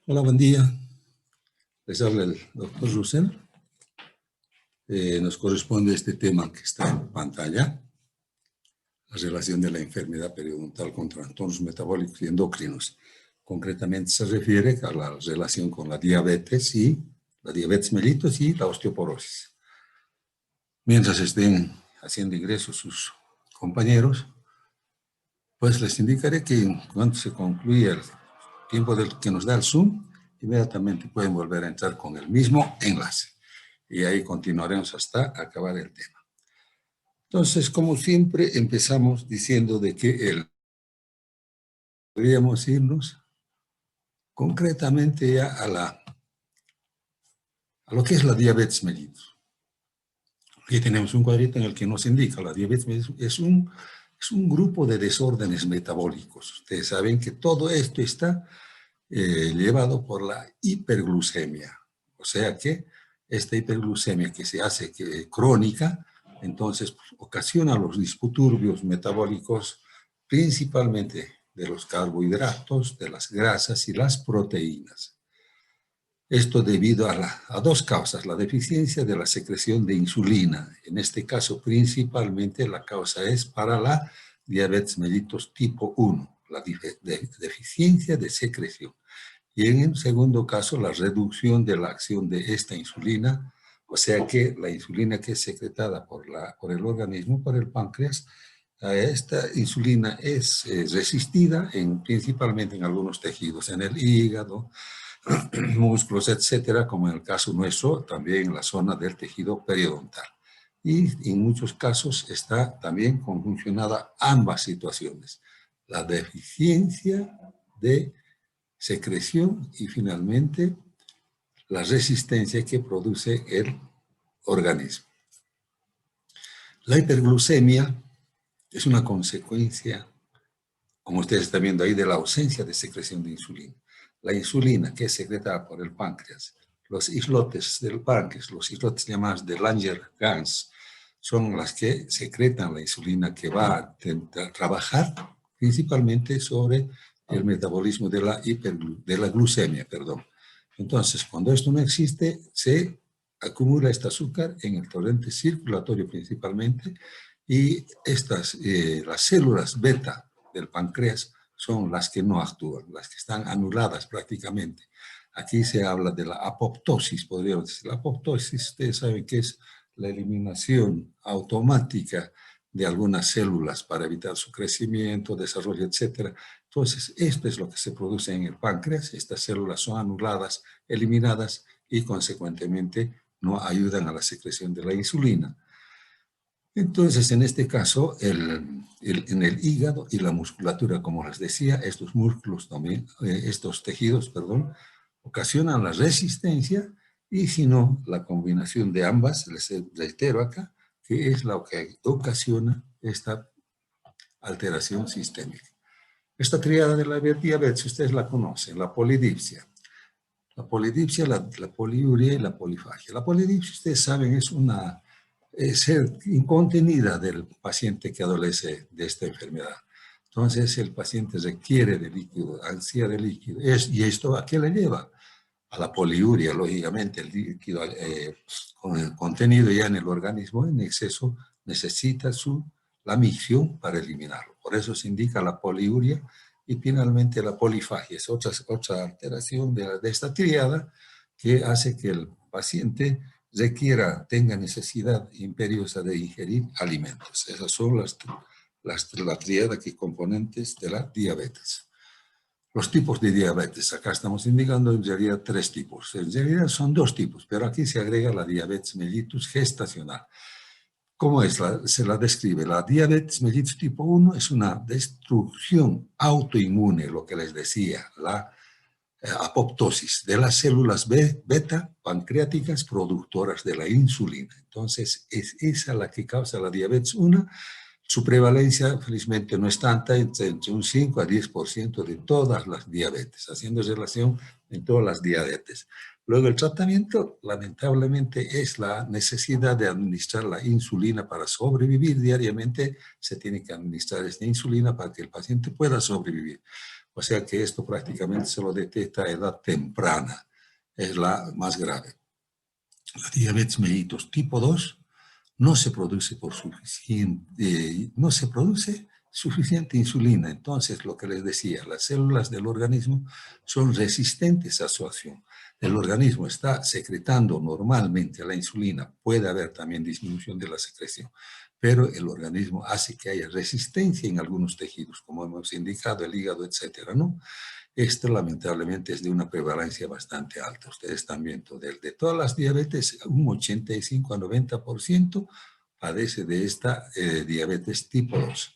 Hola, buen día. Les habla el doctor Russell. Nos corresponde este tema que está en pantalla, la relación de la enfermedad periodontal con trastornos metabólicos y endocrinos. Concretamente se refiere a la relación con la diabetes mellitus y la osteoporosis. Mientras estén haciendo ingresos sus compañeros, pues les indicaré que cuando se concluya el tiempo que nos da el Zoom, inmediatamente pueden volver a entrar con el mismo enlace. Y ahí continuaremos hasta acabar el tema. Entonces, como siempre, empezamos diciendo de que podríamos irnos concretamente ya a lo que es la diabetes mellitus. Aquí tenemos un cuadrito en el que nos indica la diabetes mellitus es un grupo de desórdenes metabólicos. Ustedes saben que todo esto está llevado por la hiperglucemia. O sea que esta hiperglucemia que se hace crónica, entonces ocasiona los disturbios metabólicos, principalmente de los carbohidratos, de las grasas y las proteínas. Esto debido a dos causas: la deficiencia de la secreción de insulina. En este caso, principalmente la causa es para la diabetes mellitus tipo 1, la deficiencia de secreción. Y en el segundo caso, la reducción de la acción de esta insulina, o sea que la insulina que es secretada por el organismo, por el páncreas, esta insulina es resistida principalmente en algunos tejidos, en el hígado, músculos, etcétera, como en el caso nuestro, también en la zona del tejido periodontal. Y en muchos casos está también conjuncionada ambas situaciones: la deficiencia de secreción y finalmente la resistencia que produce el organismo. La hiperglucemia es una consecuencia, como ustedes están viendo ahí, de la ausencia de secreción de insulina. La insulina que es secretada por el páncreas, los islotes del páncreas, los islotes llamados de Langerhans, son las que secretan la insulina que va a trabajar principalmente sobre el metabolismo de la glucemia, perdón. Entonces, cuando esto no existe, se acumula este azúcar en el torrente circulatorio principalmente, y las células beta del páncreas son las que no actúan, las que están anuladas prácticamente. Aquí se habla de la apoptosis, podríamos decir. La apoptosis, ustedes saben que es la eliminación automática de algunas células para evitar su crecimiento, desarrollo, etc. Entonces, esto es lo que se produce en el páncreas. Estas células son anuladas, eliminadas y, consecuentemente, no ayudan a la secreción de la insulina. Entonces, en este caso, en el hígado y la musculatura, como les decía, estos músculos también, estos tejidos, perdón, ocasionan la resistencia, y si no, la combinación de ambas, les reitero acá, que es lo que ocasiona esta alteración sistémica. Esta tríada de la diabetes, ustedes la conocen, la polidipsia. La polidipsia, la poliuria y la polifagia. La polidipsia, ustedes saben, es una ser incontenida del paciente que adolece de esta enfermedad. Entonces, el paciente requiere de líquido, ansía de líquido. ¿Y esto a qué le lleva? A la poliuria, lógicamente. El líquido con el contenido ya en el organismo en exceso necesita la micción para eliminarlo. Por eso se indica la poliuria. Y finalmente la polifagia es otra alteración de esta tríada que hace que el paciente tenga necesidad imperiosa de ingerir alimentos. Esas son la tríada que componentes de la diabetes. Los tipos de diabetes, acá estamos indicando en realidad 3 tipos. En realidad son 2 tipos, pero aquí se agrega la diabetes mellitus gestacional. ¿Cómo es? Se la describe. La diabetes mellitus tipo 1 es una destrucción autoinmune, lo que les decía, la apoptosis de las células beta pancreáticas productoras de la insulina. Entonces, es esa la que causa la diabetes 1. Su prevalencia, felizmente, no es tanta, entre un 5 a 10% de todas las diabetes, haciendo relación en todas las diabetes. Luego, el tratamiento, lamentablemente, es la necesidad de administrar la insulina para sobrevivir diariamente. Se tiene que administrar esta insulina para que el paciente pueda sobrevivir. O sea que esto prácticamente se lo detecta a edad temprana. Es la más grave. La diabetes mellitus tipo 2 no se produce suficiente insulina. Entonces, lo que les decía, las células del organismo son resistentes a su acción. El organismo está secretando normalmente la insulina, puede haber también disminución de la secreción, pero el organismo hace que haya resistencia en algunos tejidos, como hemos indicado, el hígado, etcétera, ¿no? Esto lamentablemente es de una prevalencia bastante alta. Ustedes están viendo, de todas las diabetes, un 85 a 90% padece de esta diabetes tipo 2.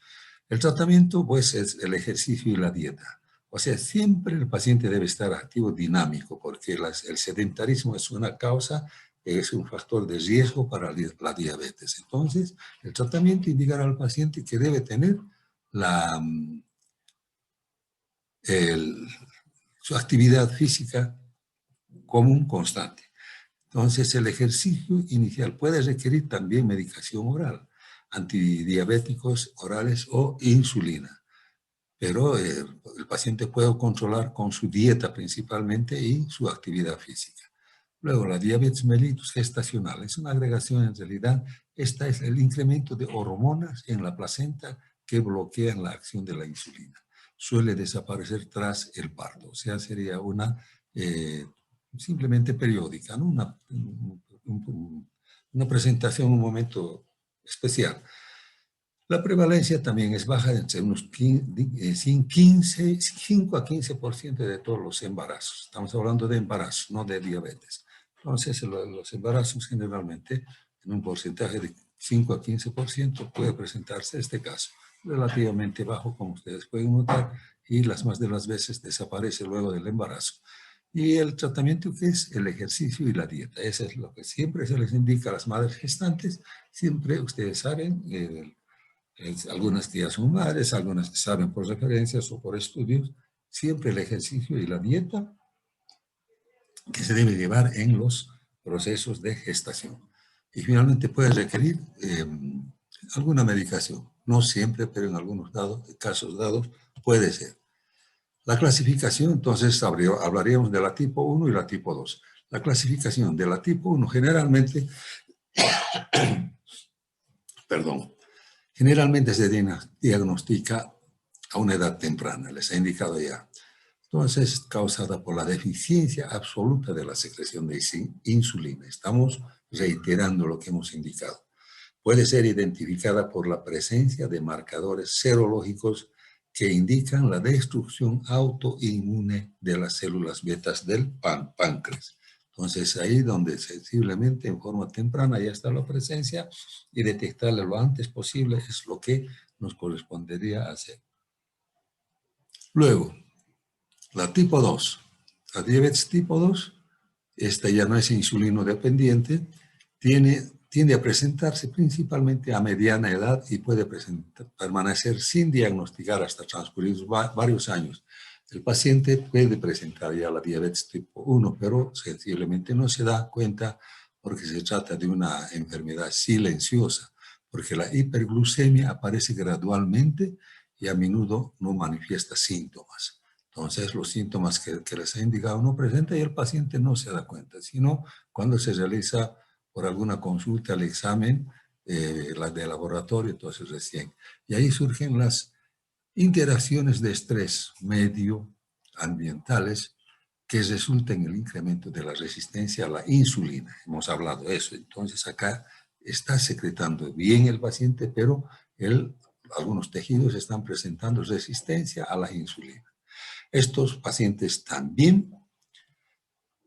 El tratamiento, pues, es el ejercicio y la dieta. O sea, siempre el paciente debe estar activo, dinámico, porque el sedentarismo es una causa, es un factor de riesgo para la diabetes. Entonces, el tratamiento indicará al paciente que debe tener su actividad física común constante. Entonces, el ejercicio inicial puede requerir también medicación oral, antidiabéticos orales o insulina, pero el paciente puede controlar con su dieta principalmente y su actividad física. Luego, la diabetes mellitus gestacional es una agregación, en realidad, esta es el incremento de hormonas en la placenta que bloquean la acción de la insulina. Suele desaparecer tras el parto, o sea, sería una simplemente periódica, ¿no? Una presentación, un momento especial. La prevalencia también es baja entre unos 5 a 15% de todos los embarazos. Estamos hablando de embarazos, no de diabetes. Entonces, los embarazos generalmente, en un porcentaje de 5 a 15% puede presentarse este caso. Relativamente bajo, como ustedes pueden notar, y las más de las veces desaparece luego del embarazo. Y el tratamiento, que es el ejercicio y la dieta. Eso es lo que siempre se les indica a las madres gestantes. Siempre, ustedes saben, algunas que ya son madres, algunas que saben por referencias o por estudios, siempre el ejercicio y la dieta que se debe llevar en los procesos de gestación. Y finalmente puede requerir alguna medicación. No siempre, pero en algunos casos dados puede ser. La clasificación, entonces hablaríamos de la tipo 1 y la tipo 2. La clasificación de la tipo 1 generalmente, generalmente se diagnostica a una edad temprana, les he indicado ya. Entonces, causada por la deficiencia absoluta de la secreción de insulina. Estamos reiterando lo que hemos indicado. Puede ser identificada por la presencia de marcadores serológicos que indican la destrucción autoinmune de las células betas del páncreas. Entonces, ahí donde sensiblemente en forma temprana ya está la presencia, y detectarla lo antes posible es lo que nos correspondería hacer. Luego, la tipo 2. La diabetes tipo 2, esta ya no es insulino dependiente, tiende a presentarse principalmente a mediana edad y puede permanecer sin diagnosticar hasta transcurridos varios años. El paciente puede presentar ya la diabetes tipo 1, pero sensiblemente no se da cuenta porque se trata de una enfermedad silenciosa, porque la hiperglucemia aparece gradualmente y a menudo no manifiesta síntomas. Entonces, los síntomas que les he indicado no presenta y el paciente no se da cuenta, sino cuando se realiza por alguna consulta el examen, la de laboratorio, entonces recién. Y ahí surgen las interacciones de estrés medioambientales que resultan en el incremento de la resistencia a la insulina. Hemos hablado de eso. Entonces, acá está secretando bien el paciente, pero algunos tejidos están presentando resistencia a la insulina. Estos pacientes también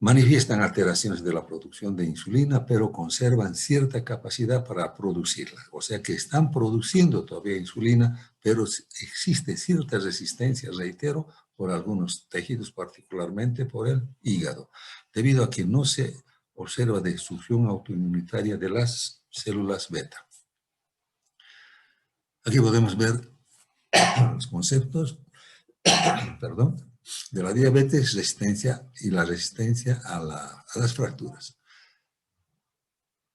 manifiestan alteraciones de la producción de insulina, pero conservan cierta capacidad para producirla. O sea que están produciendo todavía insulina, pero existe cierta resistencia, reitero, por algunos tejidos, particularmente por el hígado, debido a que no se observa destrucción autoinmunitaria de las células beta. Aquí podemos ver los conceptos, de la diabetes, resistencia y la resistencia a las fracturas.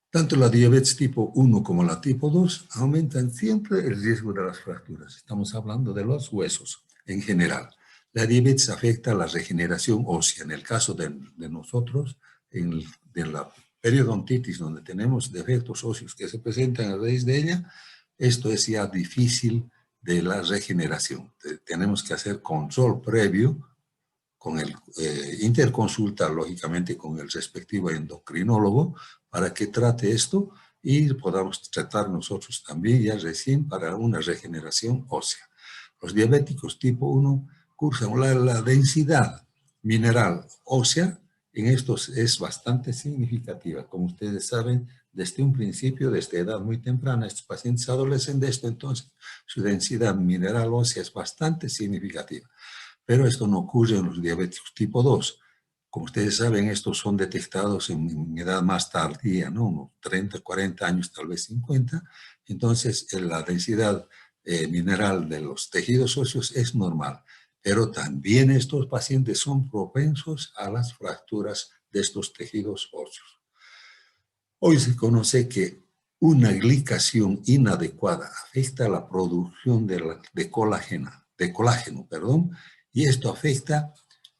Tanto la diabetes tipo 1 como la tipo 2 aumentan siempre el riesgo de las fracturas. Estamos hablando de los huesos en general. La diabetes afecta la regeneración ósea. En el caso de nosotros, de la periodontitis, donde tenemos defectos óseos que se presentan a raíz de ella, esto es ya difícil de la regeneración. Tenemos que hacer control previo con el interconsulta, lógicamente, con el respectivo endocrinólogo para que trate esto y podamos tratar nosotros también ya recién para una regeneración ósea. Los diabéticos tipo 1 cursan la densidad mineral ósea en estos es bastante significativa. Como ustedes saben, desde un principio, desde edad muy temprana, estos pacientes adolescentes, entonces su densidad mineral ósea es bastante significativa. Pero esto no ocurre en los diabéticos tipo 2. Como ustedes saben, estos son detectados en edad más tardía, ¿no? Unos 30, 40 años, tal vez 50. Entonces, la densidad mineral de los tejidos óseos es normal. Pero también estos pacientes son propensos a las fracturas de estos tejidos óseos. Hoy se conoce que una glicación inadecuada afecta la producción de colágeno, y esto afecta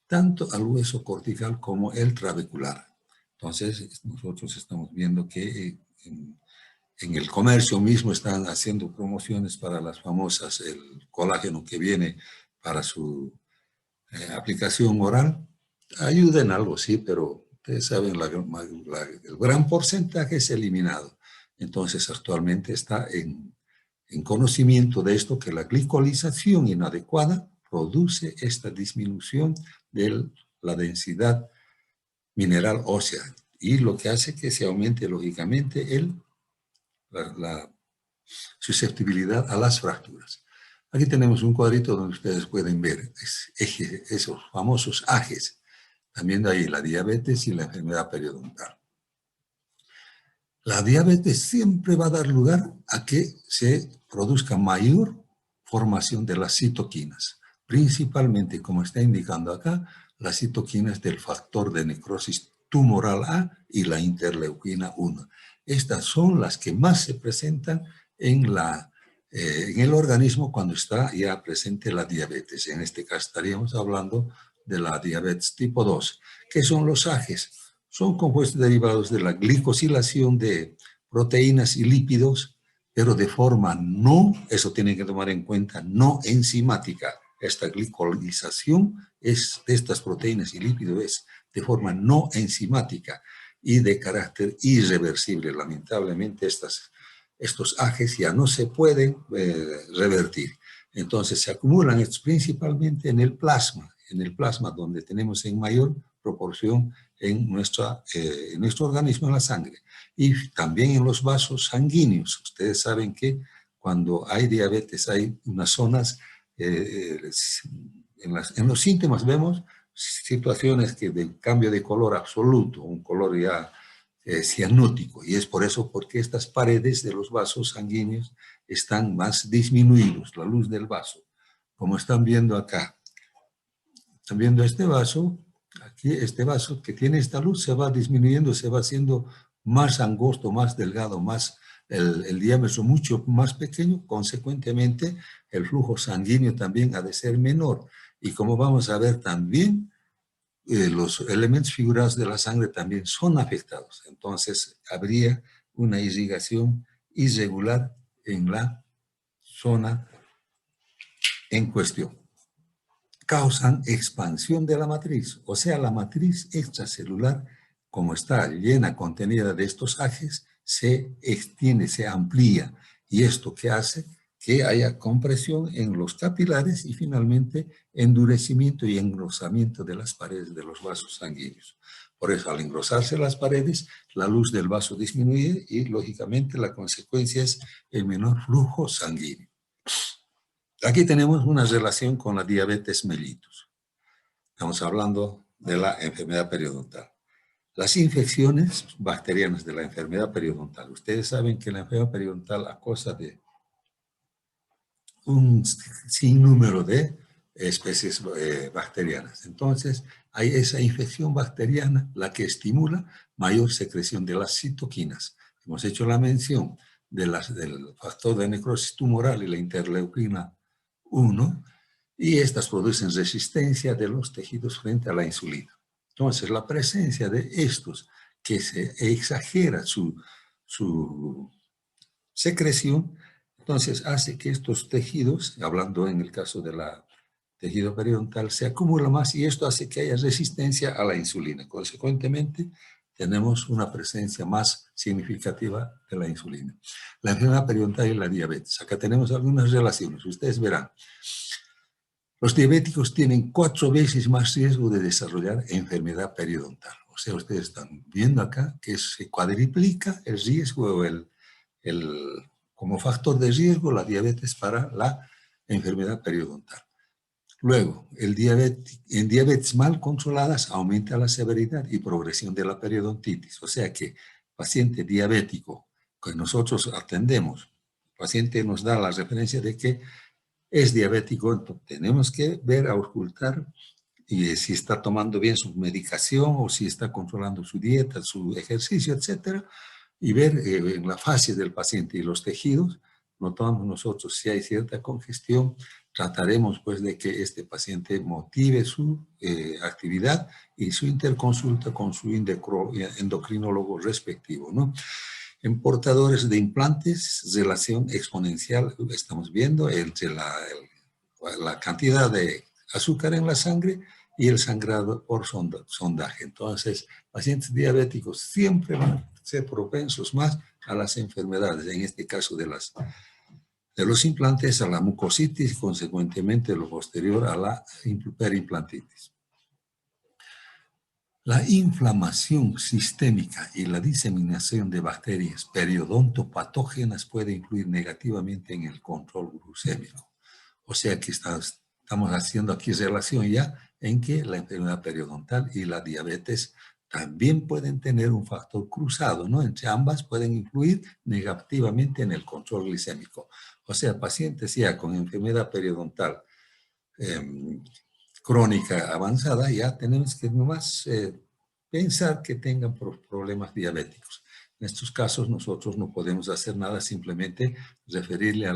tanto al hueso cortical como el trabecular. Entonces, nosotros estamos viendo que en el comercio mismo están haciendo promociones para las famosas, el colágeno que viene para su aplicación oral. Ayuda en algo, sí, pero ustedes saben, el gran porcentaje es eliminado. Entonces, actualmente está en conocimiento de esto, que la glicolización inadecuada produce esta disminución de la densidad mineral ósea y lo que hace que se aumente lógicamente la susceptibilidad a las fracturas. Aquí tenemos un cuadrito donde ustedes pueden ver esos famosos ajes. También hay la diabetes y la enfermedad periodontal. La diabetes siempre va a dar lugar a que se produzca mayor formación de las citoquinas, principalmente, como está indicando acá, las citoquinas del factor de necrosis tumoral A y la interleuquina 1. Estas son las que más se presentan en el organismo cuando está ya presente la diabetes. En este caso estaríamos hablando de la diabetes tipo 2. ¿Qué son los ajes? Son compuestos derivados de la glicosilación de proteínas y lípidos, pero de forma no, eso tienen que tomar en cuenta, no enzimática. Esta glicolización de estas proteínas y lípidos es de forma no enzimática y de carácter irreversible. Lamentablemente, estos ajes ya no se pueden revertir. Entonces, se acumulan estos principalmente en el plasma donde tenemos en mayor proporción en nuestro organismo, en la sangre, y también en los vasos sanguíneos. Ustedes saben que cuando hay diabetes hay unas zonas, en los síntomas vemos situaciones que de cambio de color absoluto, un color ya cianótico, y es por eso porque estas paredes de los vasos sanguíneos están más disminuidos, la luz del vaso, como están viendo acá. Están viendo este vaso, aquí este vaso que tiene esta luz se va disminuyendo, se va haciendo más angosto, más delgado, el diámetro mucho más pequeño, consecuentemente el flujo sanguíneo también ha de ser menor. Y como vamos a ver también, los elementos figurados de la sangre también son afectados. Entonces habría una irrigación irregular en la zona en cuestión. Causan expansión de la matriz, o sea, la matriz extracelular, como está llena, contenida de estos ajes, se extiende, se amplía, y esto que hace que haya compresión en los capilares y finalmente endurecimiento y engrosamiento de las paredes de los vasos sanguíneos. Por eso, al engrosarse las paredes, la luz del vaso disminuye y, lógicamente, la consecuencia es el menor flujo sanguíneo. Aquí tenemos una relación con la diabetes mellitus. Estamos hablando de la enfermedad periodontal. Las infecciones bacterianas de la enfermedad periodontal. Ustedes saben que la enfermedad periodontal acosa de un sinnúmero de especies bacterianas. Entonces, hay esa infección bacteriana la que estimula mayor secreción de las citoquinas. Hemos hecho la mención del factor de necrosis tumoral y la interleuquina 1, y estas producen resistencia de los tejidos frente a la insulina. Entonces, la presencia de estos que se exagera su secreción, entonces hace que estos tejidos, hablando en el caso del tejido periodontal, se acumula más y esto hace que haya resistencia a la insulina. Consecuentemente, tenemos una presencia más significativa de la insulina. La enfermedad periodontal y la diabetes. Acá tenemos algunas relaciones. Ustedes verán. Los diabéticos tienen 4 veces más riesgo de desarrollar enfermedad periodontal. O sea, ustedes están viendo acá que se cuadriplica el riesgo, como factor de riesgo, la diabetes para la enfermedad periodontal. Luego, en diabetes mal controladas aumenta la severidad y progresión de la periodontitis. O sea que paciente diabético que nosotros atendemos, el paciente nos da la referencia de que es diabético, entonces tenemos que ver, auscultar y si está tomando bien su medicación o si está controlando su dieta, su ejercicio, etcétera, y ver en la fase del paciente y los tejidos, notamos nosotros si hay cierta congestión, trataremos pues de que este paciente motive su actividad y su interconsulta con su endocrinólogo respectivo, ¿no? En portadores de implantes, relación exponencial, estamos viendo entre la cantidad de azúcar en la sangre y el sangrado por sondaje. Entonces, pacientes diabéticos siempre van a ser propensos más a las enfermedades, en este caso de los implantes, a la mucositis y consecuentemente lo posterior a la perimplantitis. La inflamación sistémica y la diseminación de bacterias periodontopatógenas puede influir negativamente en el control glucémico. O sea que estamos haciendo aquí relación ya en que la enfermedad periodontal y la diabetes también pueden tener un factor cruzado, ¿no? Entre ambas pueden influir negativamente en el control glicémico. O sea, pacientes ya con enfermedad periodontal crónica avanzada, ya tenemos que nomás pensar que tengan problemas diabéticos. En estos casos nosotros no podemos hacer nada, simplemente referirle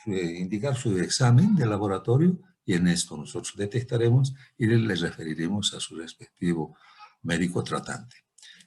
indicar su examen de laboratorio y en esto nosotros detectaremos y les referiremos a su respectivo médico tratante.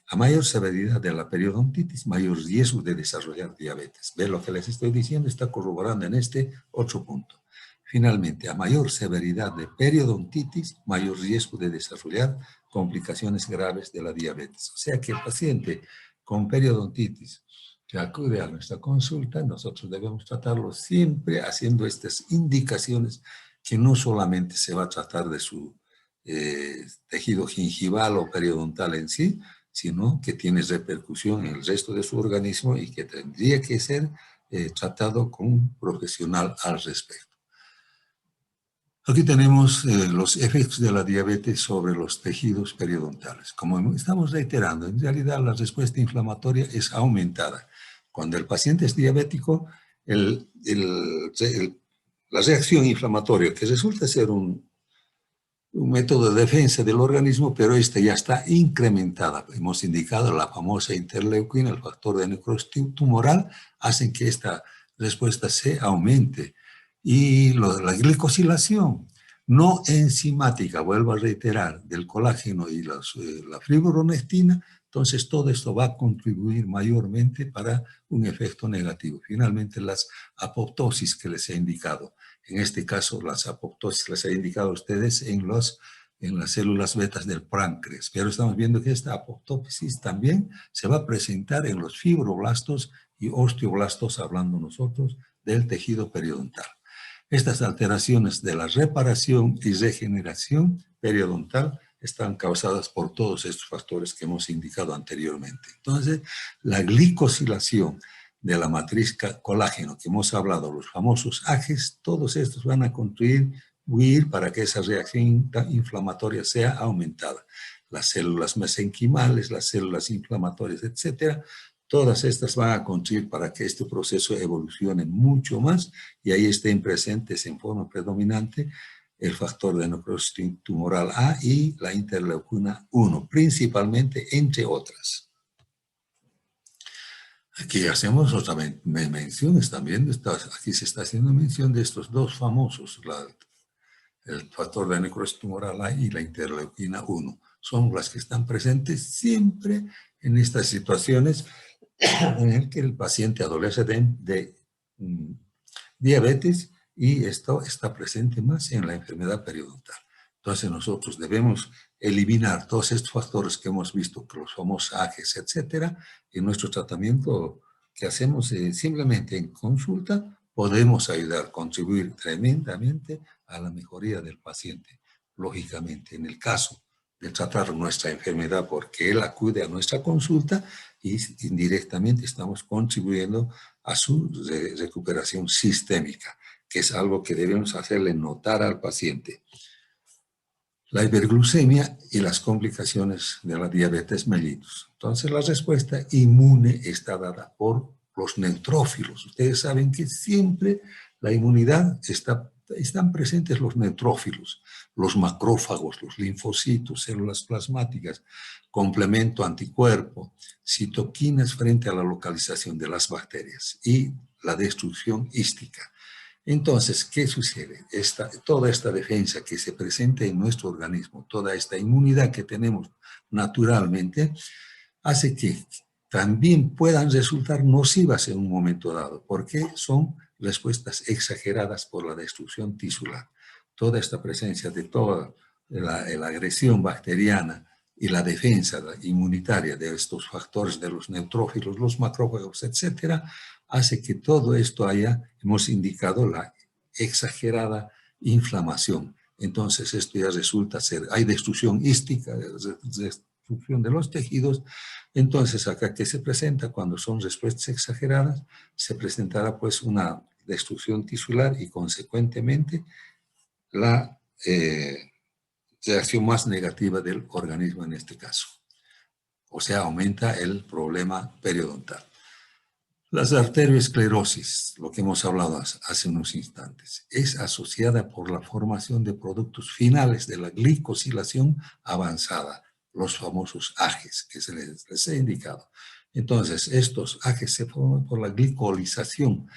A mayor severidad de la periodontitis, mayor riesgo de desarrollar diabetes. Ve lo que les estoy diciendo, está corroborando en este otro punto. Finalmente, a mayor severidad de periodontitis, mayor riesgo de desarrollar complicaciones graves de la diabetes. O sea que el paciente con periodontitis que acude a nuestra consulta, nosotros debemos tratarlo siempre haciendo estas indicaciones que no solamente se va a tratar de su tejido gingival o periodontal en sí, sino que tiene repercusión en el resto de su organismo y que tendría que ser tratado con un profesional al respecto. Aquí tenemos los efectos de la diabetes sobre los tejidos periodontales. Como estamos reiterando, en realidad la respuesta inflamatoria es aumentada. Cuando el paciente es diabético, la reacción inflamatoria, que resulta ser un método de defensa del organismo, pero esta ya está incrementada. Hemos indicado la famosa interleuquina, el factor de necrosis tumoral, hacen que esta respuesta se aumente. Y la glicosilación no enzimática, vuelvo a reiterar, del colágeno y la fibronectina, entonces todo esto va a contribuir mayormente para un efecto negativo. Finalmente, las apoptosis que les he indicado. En este caso, las apoptosis les he indicado a ustedes en las células betas del páncreas. Pero estamos viendo que esta apoptosis también se va a presentar en los fibroblastos y osteoblastos, hablando nosotros del tejido periodontal. Estas alteraciones de la reparación y regeneración periodontal están causadas por todos estos factores que hemos indicado anteriormente. Entonces, la glicosilación de la matriz colágeno que hemos hablado, los famosos AGEs, todos estos van a contribuir para que esa reacción inflamatoria sea aumentada. Las células mesenquimales, las células inflamatorias, etcétera, todas estas van a contribuir para que este proceso evolucione mucho más y ahí estén presentes en forma predominante el factor de necrosis tumoral A y la interleuquina 1, principalmente, entre otras. Aquí hacemos otra menciones también, aquí se está haciendo mención de estos dos famosos, el factor de necrosis tumoral A y la interleuquina 1. Son las que están presentes siempre en estas situaciones en el que el paciente adolece de diabetes y esto está presente más en la enfermedad periodontal. Entonces nosotros debemos eliminar todos estos factores que hemos visto, los famosos AGEs, etcétera, y nuestro tratamiento que hacemos simplemente en consulta podemos ayudar, contribuir tremendamente a la mejoría del paciente. Lógicamente, en el caso de tratar nuestra enfermedad porque él acude a nuestra consulta y indirectamente estamos contribuyendo a su recuperación sistémica, que es algo que debemos hacerle notar al paciente. La hiperglucemia y las complicaciones de la diabetes mellitus. Entonces, la respuesta inmune está dada por los neutrófilos. Ustedes saben que siempre la inmunidad están presentes los neutrófilos, los macrófagos, los linfocitos, células plasmáticas, complemento anticuerpo, citoquinas frente a la localización de las bacterias y la destrucción hística. Entonces, ¿qué sucede? Toda esta defensa que se presenta en nuestro organismo, toda esta inmunidad que tenemos naturalmente, hace que también puedan resultar nocivas en un momento dado, porque son respuestas exageradas por la destrucción tisular. Toda esta presencia de toda la agresión bacteriana y la defensa inmunitaria de estos factores de los neutrófilos, los macrófagos, etcétera, hace que todo esto hemos indicado la exagerada inflamación. Entonces esto ya resulta ser, hay destrucción hística, destrucción de los tejidos. Entonces acá que se presenta cuando son respuestas exageradas, se presentará pues una destrucción tisular y consecuentemente la reacción más negativa del organismo en este caso. O sea, aumenta el problema periodontal. Las arteriosclerosis, lo que hemos hablado hace unos instantes, es asociada por la formación de productos finales de la glicosilación avanzada, los famosos AGEs que se les he indicado. Entonces, estos AGEs se forman por la glicolización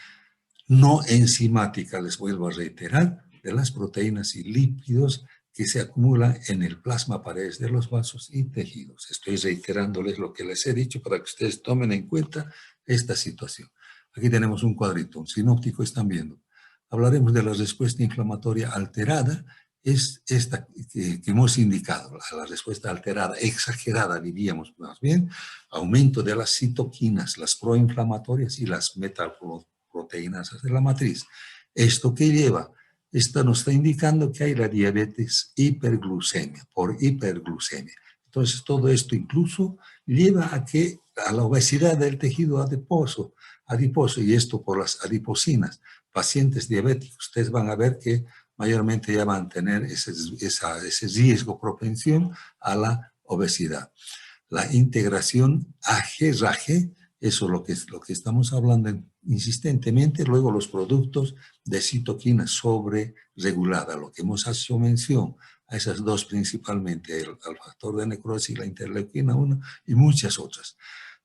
no enzimática, les vuelvo a reiterar, de las proteínas y lípidos que se acumulan en el plasma paredes de los vasos y tejidos. Estoy reiterándoles lo que les he dicho para que ustedes tomen en cuenta esta situación. Aquí tenemos un cuadrito, un sinóptico, están viendo. Hablaremos de la respuesta inflamatoria alterada, es esta que hemos indicado, la respuesta alterada, exagerada diríamos más bien, aumento de las citoquinas, las proinflamatorias y las metalproteínas de la matriz. ¿Esto qué lleva? Esto nos está indicando que hay la diabetes hiperglucemia, por hiperglucemia. Entonces, todo esto incluso lleva a la obesidad del tejido adiposo, y esto por las adipocinas. Pacientes diabéticos, ustedes van a ver que mayormente ya van a tener ese riesgo, propensión a la obesidad. La integración AG-RAG, eso es lo que estamos hablando insistentemente. Luego los productos de citoquina sobreregulada, lo que hemos hecho mención a esas dos principalmente, al factor de necrosis, la interleuquina 1 y muchas otras.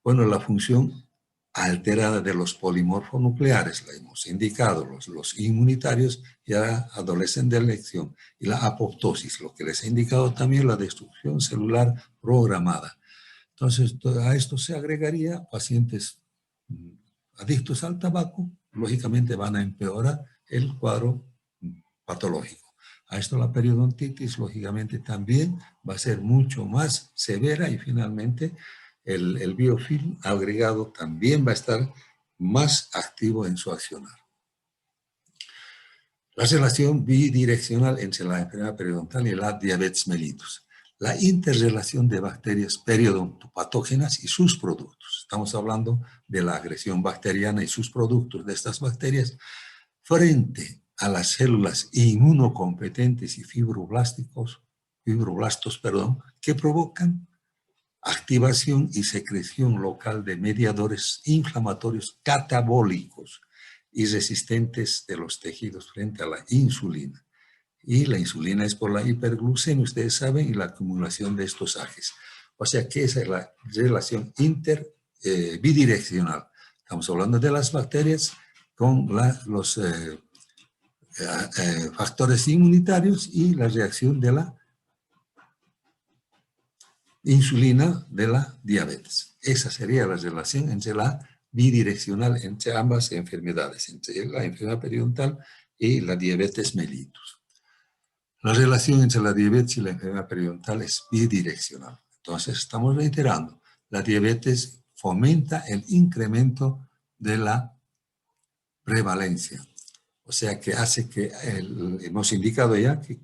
Bueno, la función alterada de los polimorfonucleares, la hemos indicado, los inmunitarios ya adolecen de elección, y la apoptosis, lo que les he indicado también, la destrucción celular programada. Entonces, a esto se agregaría pacientes adictos al tabaco, lógicamente van a empeorar el cuadro patológico. A esto la periodontitis, lógicamente, también va a ser mucho más severa y finalmente el biofilm agregado también va a estar más activo en su accionar. La relación bidireccional entre la enfermedad periodontal y la diabetes mellitus. La interrelación de bacterias periodontopatógenas y sus productos. Estamos hablando de la agresión bacteriana y sus productos de estas bacterias frente a las células inmunocompetentes y fibroblastos, que provocan activación y secreción local de mediadores inflamatorios catabólicos y resistentes de los tejidos frente a la insulina. Y la insulina es por la hiperglucemia, ustedes saben, y la acumulación de estos AGEs. O sea que esa es la relación bidireccional. Estamos hablando de las bacterias con los factores inmunitarios y la reacción de la insulina de la diabetes. Esa sería la relación entre la bidireccional entre ambas enfermedades, entre la enfermedad periodontal y la diabetes mellitus. La relación entre la diabetes y la enfermedad periodontal es bidireccional. Entonces, estamos reiterando, la diabetes fomenta el incremento de la prevalencia. O sea, que hace que, hemos indicado ya, que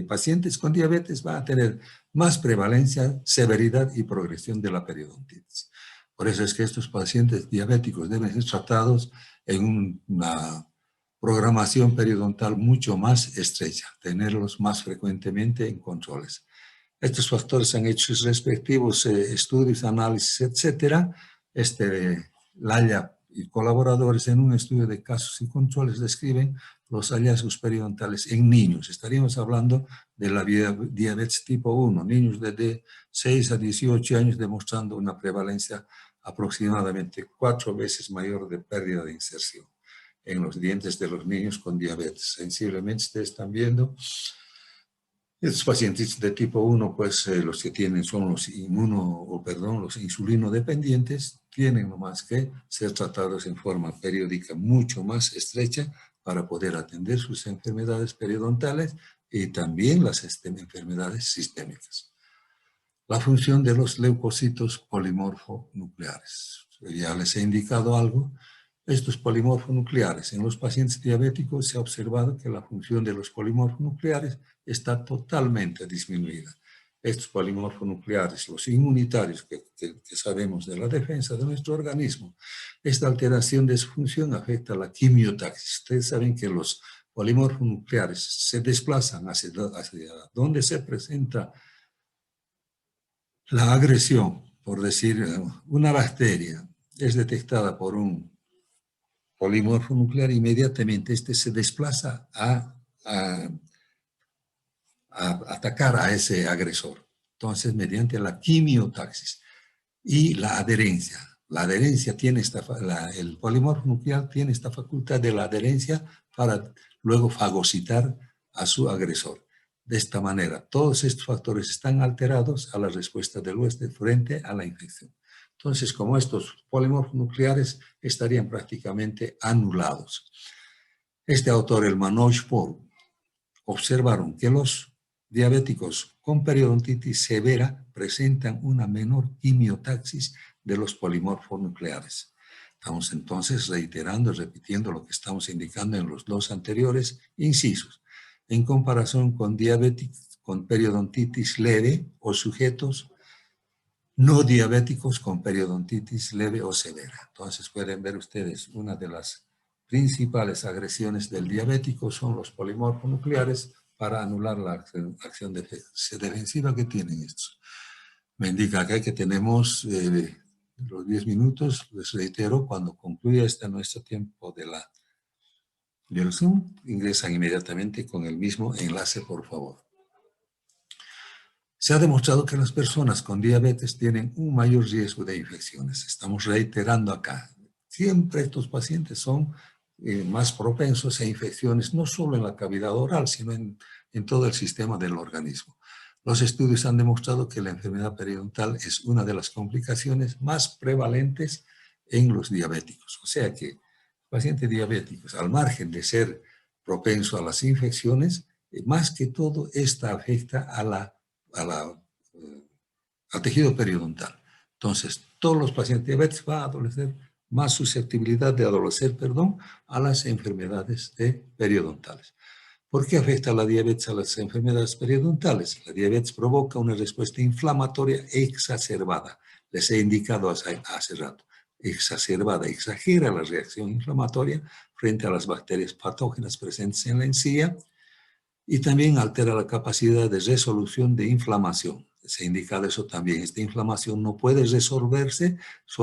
pacientes con diabetes van a tener más prevalencia, severidad y progresión de la periodontitis. Por eso es que estos pacientes diabéticos deben ser tratados en una programación periodontal mucho más estrecha, tenerlos más frecuentemente en controles. Estos factores han hecho sus respectivos estudios, análisis, etcétera. Laya y colaboradores en un estudio de casos y controles describen los hallazgos periodontales en niños. Estaríamos hablando de la diabetes tipo 1, niños de 6 a 18 años demostrando una prevalencia aproximadamente 4 veces mayor de pérdida de inserción en los dientes de los niños con diabetes. Sensiblemente ustedes están viendo. Estos pacientes de tipo 1, pues los que tienen son los los insulinodependientes, tienen nomás que ser tratados en forma periódica mucho más estrecha para poder atender sus enfermedades periodontales y también las enfermedades sistémicas. La función de los leucocitos polimorfonucleares. Ya les he indicado algo. Estos polimorfonucleares en los pacientes diabéticos se ha observado que la función de los polimorfonucleares está totalmente disminuida. Estos polimorfonucleares, los inmunitarios que sabemos de la defensa de nuestro organismo, esta alteración de su función afecta a la quimiotaxis. Ustedes saben que los polimorfonucleares se desplazan hacia donde se presenta la agresión, por decir, una bacteria es detectada por un polimorfo nuclear, inmediatamente este se desplaza a atacar a ese agresor. Entonces, mediante la quimiotaxis y la adherencia. La adherencia tiene el polimorfo nuclear tiene esta facultad de la adherencia para luego fagocitar a su agresor. De esta manera, todos estos factores están alterados a la respuesta del huésped frente a la infección. Entonces, como estos polimorfos nucleares estarían prácticamente anulados. Este autor, el Manoj Paul, observaron que los diabéticos con periodontitis severa presentan una menor quimiotaxis de los polimorfos nucleares. Estamos entonces reiterando y repitiendo lo que estamos indicando en los dos anteriores incisos. En comparación con diabéticos con periodontitis leve o sujetos no diabéticos con periodontitis leve o severa. Entonces pueden ver ustedes, una de las principales agresiones del diabético son los polimorfos nucleares para anular la acción defensiva que tienen estos. Me indica acá que tenemos los 10 minutos. Les reitero, cuando concluya nuestro tiempo del Zoom, ingresan inmediatamente con el mismo enlace, por favor. Se ha demostrado que las personas con diabetes tienen un mayor riesgo de infecciones. Estamos reiterando acá. Siempre estos pacientes son más propensos a infecciones, no solo en la cavidad oral, sino en todo el sistema del organismo. Los estudios han demostrado que la enfermedad periodontal es una de las complicaciones más prevalentes en los diabéticos. O sea que pacientes diabéticos, al margen de ser propenso a las infecciones, más que todo, esta afecta al tejido periodontal. Entonces, todos los pacientes diabéticos van a adolecer más susceptibilidad de adolecer, a las enfermedades periodontales. ¿Por qué afecta la diabetes a las enfermedades periodontales? La diabetes provoca una respuesta inflamatoria exacerbada. Les he indicado hace rato. Exacerbada, exagera la reacción inflamatoria frente a las bacterias patógenas presentes en la encía y también altera la capacidad de resolución de inflamación. se ha indicado eso también. Esta inflamación no puede resolverse,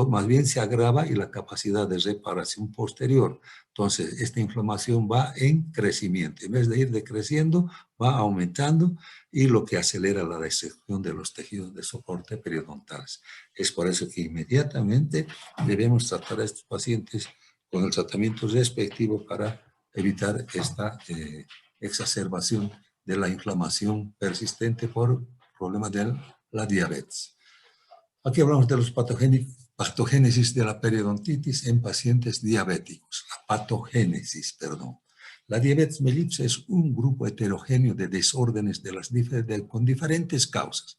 más bien se agrava y la capacidad de reparación posterior. Entonces, esta inflamación va en crecimiento. En vez de ir decreciendo, va aumentando y lo que acelera la destrucción de los tejidos de soporte periodontales. Es por eso que inmediatamente debemos tratar a estos pacientes con el tratamiento respectivo para evitar esta exacerbación de la inflamación persistente por problemas de la diabetes. Aquí hablamos de los patogénesis de la periodontitis en pacientes diabéticos. La patogénesis, perdón. La diabetes mellitus es un grupo heterogéneo de desórdenes con diferentes causas,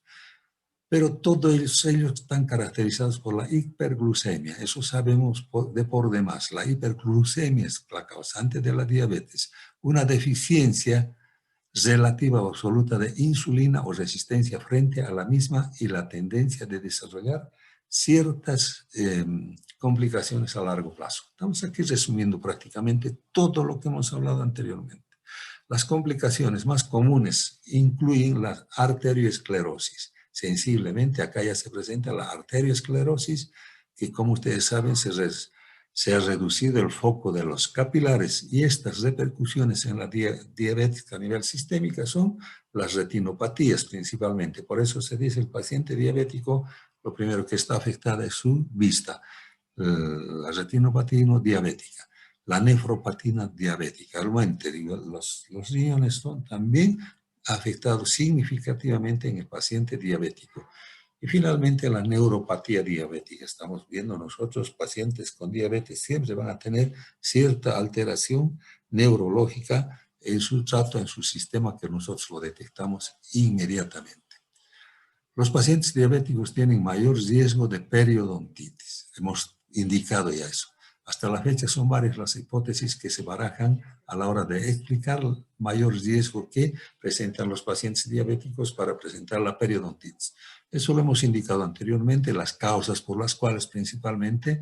pero todos ellos están caracterizados por la hiperglucemia. Eso sabemos por demás. La hiperglucemia es la causante de la diabetes. Una deficiencia relativa o absoluta de insulina o resistencia frente a la misma y la tendencia de desarrollar ciertas complicaciones a largo plazo. Estamos aquí resumiendo prácticamente todo lo que hemos hablado anteriormente. Las complicaciones más comunes incluyen la arteriosclerosis. Sensiblemente acá ya se presenta la arteriosclerosis, que como ustedes saben se ha reducido el foco de los capilares y estas repercusiones en la diabetes a nivel sistémica son las retinopatías principalmente. Por eso se dice el paciente diabético, lo primero que está afectada es su vista, la retinopatía no diabética, la nefropatía diabética. Los riñones son también afectados significativamente en el paciente diabético. Y finalmente la neuropatía diabética. Estamos viendo nosotros pacientes con diabetes siempre van a tener cierta alteración neurológica en su trato, en su sistema, que nosotros lo detectamos inmediatamente. Los pacientes diabéticos tienen mayor riesgo de periodontitis. Hemos indicado ya eso. Hasta la fecha son varias las hipótesis que se barajan a la hora de explicar el mayor riesgo que presentan los pacientes diabéticos para presentar la periodontitis. Eso lo hemos indicado anteriormente, las causas por las cuales principalmente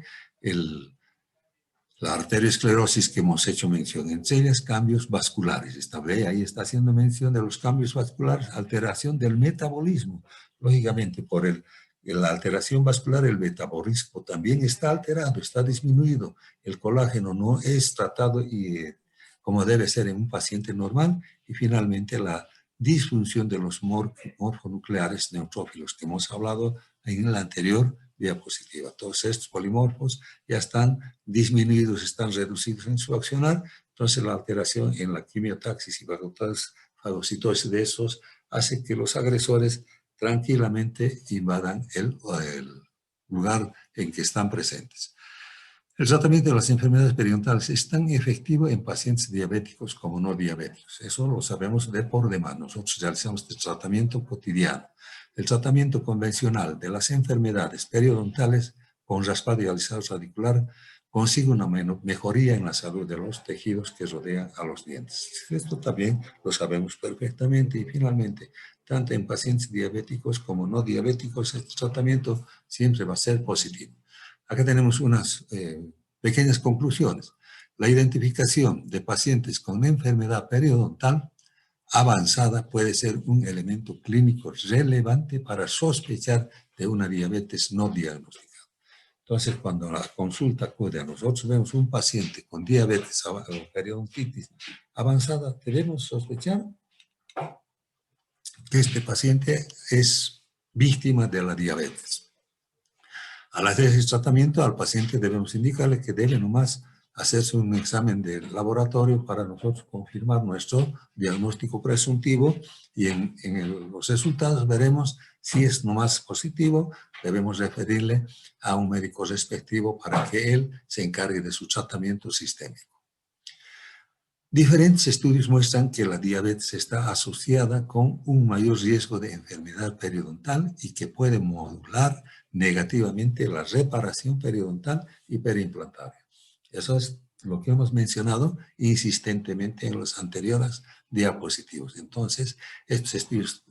la arteriosclerosis que hemos hecho mención, entre ellas cambios vasculares. Ahí está haciendo mención de los cambios vasculares, alteración del metabolismo. Lógicamente, por la alteración vascular, el metabolismo también está alterado, está disminuido. El colágeno no es tratado como debe ser en un paciente normal. Y finalmente, la disfunción de los morfonucleares neutrófilos que hemos hablado en el anterior diapositiva. Todos estos polimorfos ya están disminuidos, están reducidos en su accionar. Entonces la alteración en la quimiotaxis y fagocitosis de esos hace que los agresores tranquilamente invadan el lugar en que están presentes. El tratamiento de las enfermedades periodontales es tan efectivo en pacientes diabéticos como no diabéticos. Eso lo sabemos de por demás. Nosotros realizamos este tratamiento cotidiano. El tratamiento convencional de las enfermedades periodontales con raspado y alisado radicular consigue una mejoría en la salud de los tejidos que rodean a los dientes. Esto también lo sabemos perfectamente. Y finalmente, tanto en pacientes diabéticos como no diabéticos, este tratamiento siempre va a ser positivo. Acá tenemos unas pequeñas conclusiones. La identificación de pacientes con enfermedad periodontal avanzada puede ser un elemento clínico relevante para sospechar de una diabetes no diagnosticada. Entonces, cuando la consulta acude a nosotros, vemos un paciente con diabetes o periodontitis avanzada, debemos sospechar que este paciente es víctima de la diabetes. Al hacer ese tratamiento, al paciente debemos indicarle que debe nomás hacerse un examen de laboratorio para nosotros confirmar nuestro diagnóstico presuntivo y en los resultados veremos si es nomás positivo, debemos referirle a un médico respectivo para que él se encargue de su tratamiento sistémico. Diferentes estudios muestran que la diabetes está asociada con un mayor riesgo de enfermedad periodontal y que puede modular negativamente la reparación periodontal y periimplantaria. Eso es lo que hemos mencionado insistentemente en los anteriores diapositivos. Entonces, estos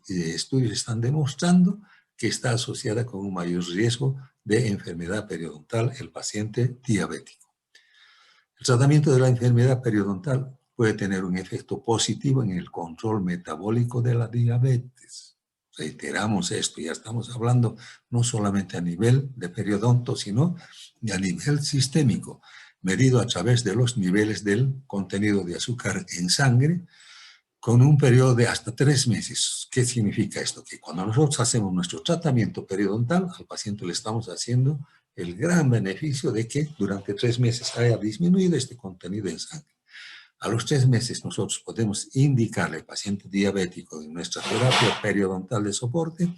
estudios están demostrando que está asociada con un mayor riesgo de enfermedad periodontal el paciente diabético. El tratamiento de la enfermedad periodontal puede tener un efecto positivo en el control metabólico de la diabetes. reiteramos esto, ya estamos hablando no solamente a nivel de periodonto, sino a nivel sistémico, medido a través de los niveles del contenido de azúcar en sangre, con un periodo de hasta 3 meses. ¿Qué significa esto? Que cuando nosotros hacemos nuestro tratamiento periodontal, al paciente le estamos haciendo el gran beneficio de que durante 3 meses haya disminuido este contenido en sangre. A los 3 meses nosotros podemos indicarle al paciente diabético en nuestra terapia periodontal de soporte.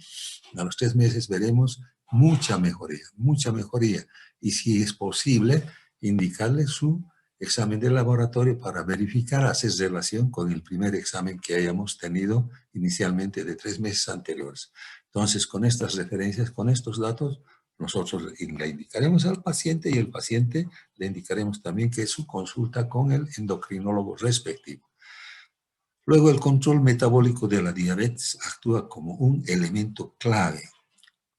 A los 3 meses veremos mucha mejoría. Y si es posible, indicarle su examen de laboratorio para verificar, hacer relación con el primer examen que hayamos tenido inicialmente de 3 meses anteriores. Entonces, con estas referencias, con estos datos, nosotros le indicaremos al paciente y el paciente le indicaremos también que es su consulta con el endocrinólogo respectivo. Luego, el control metabólico de la diabetes actúa como un elemento clave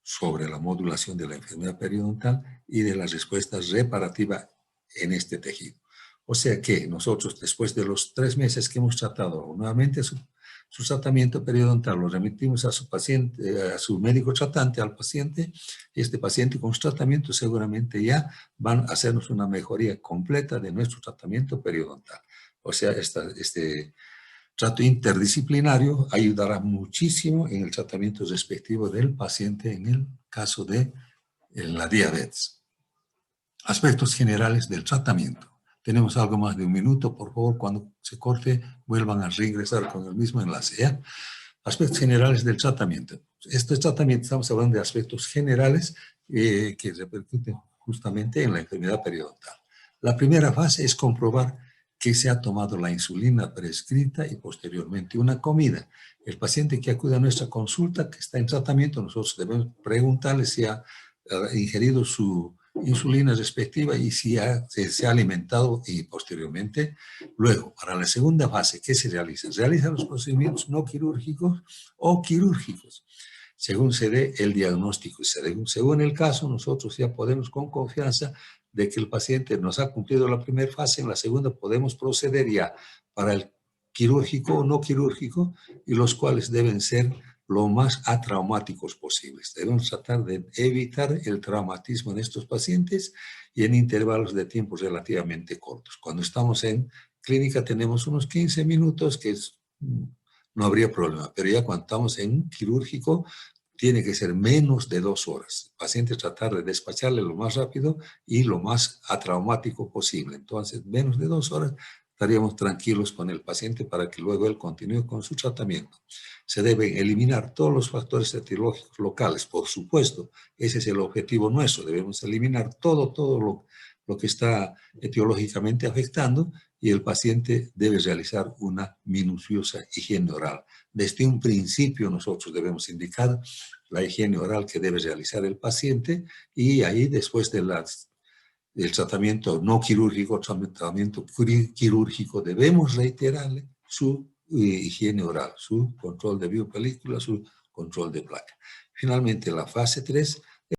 sobre la modulación de la enfermedad periodontal y de la respuesta reparativa en este tejido. O sea que nosotros, después de los 3 meses que hemos tratado nuevamente su tratamiento periodontal, lo remitimos a su paciente, a su médico tratante, al paciente, y este paciente con su tratamiento seguramente ya van a hacernos una mejoría completa de nuestro tratamiento periodontal. O sea, este trato interdisciplinario ayudará muchísimo en el tratamiento respectivo del paciente en el caso de la diabetes. Aspectos generales del tratamiento. Tenemos algo más de 1 minuto, por favor, cuando se corte, vuelvan a reingresar con el mismo enlace, ¿ya? Aspectos generales del tratamiento. Este tratamiento, estamos hablando de aspectos generales que repercuten justamente en la enfermedad periodontal. La primera fase es comprobar que se ha tomado la insulina prescrita y posteriormente una comida. El paciente que acude a nuestra consulta, que está en tratamiento, nosotros debemos preguntarle si ha ingerido su insulina respectiva y si se ha alimentado y posteriormente. Luego, para la segunda fase, ¿qué se realiza? Se realizan los procedimientos no quirúrgicos o quirúrgicos, según se dé el diagnóstico. Según el caso, nosotros ya podemos con confianza de que el paciente nos ha cumplido la primera fase, en la segunda podemos proceder ya para el quirúrgico o no quirúrgico, y los cuales deben ser lo más atraumáticos posibles. Debemos tratar de evitar el traumatismo en estos pacientes y en intervalos de tiempo relativamente cortos. Cuando estamos en clínica tenemos unos 15 minutos, que no habría problema, pero ya cuando estamos en un quirúrgico tiene que ser menos de 2 horas. El paciente tratar de despacharle lo más rápido y lo más atraumático posible. Entonces, menos de 2 horas estaríamos tranquilos con el paciente para que luego él continúe con su tratamiento. Se deben eliminar todos los factores etiológicos locales, por supuesto, ese es el objetivo nuestro, debemos eliminar todo lo que está etiológicamente afectando, y el paciente debe realizar una minuciosa higiene oral. Desde un principio nosotros debemos indicar la higiene oral que debe realizar el paciente, y ahí después del tratamiento no quirúrgico, tratamiento quirúrgico, debemos reiterarle su higiene oral, su control de biopelícula, su control de placa. Finalmente, la fase 3